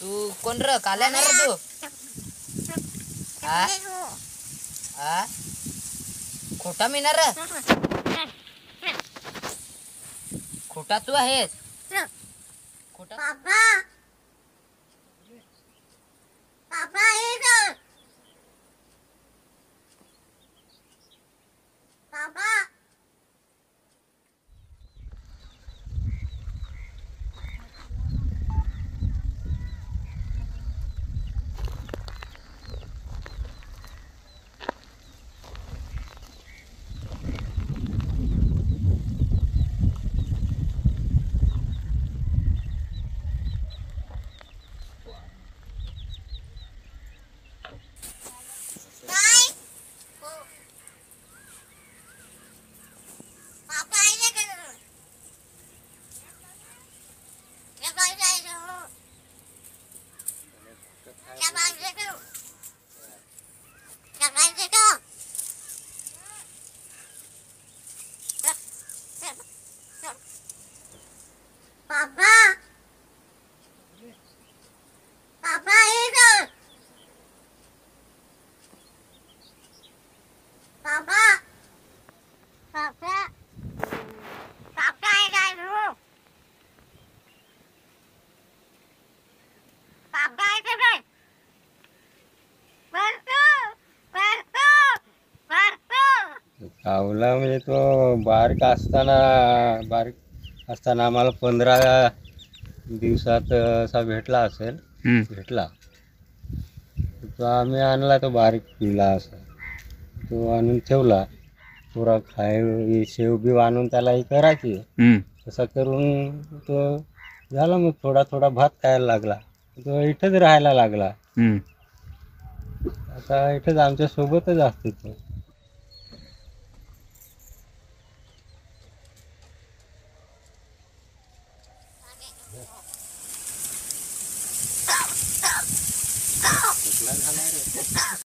तू कोण र काल्या ना रे तू खोटा मी ना र खोटा तू आहेस खोटा आवला म्हणजे तो बारीक असताना आम्हाला 15 दिवसात असा भेटला असेल. भेटला तो आम्ही आणला, तो बारीक पिला असा तो आणून ठेवला. पुरा खाय शेव बी आणून त्याला ही करायची. तसा करून तो झाला. मग थोडा थोडा भात खायला लागला. तो इथंच राहायला लागला. आता इथंच आमच्या सोबतच असतो तो.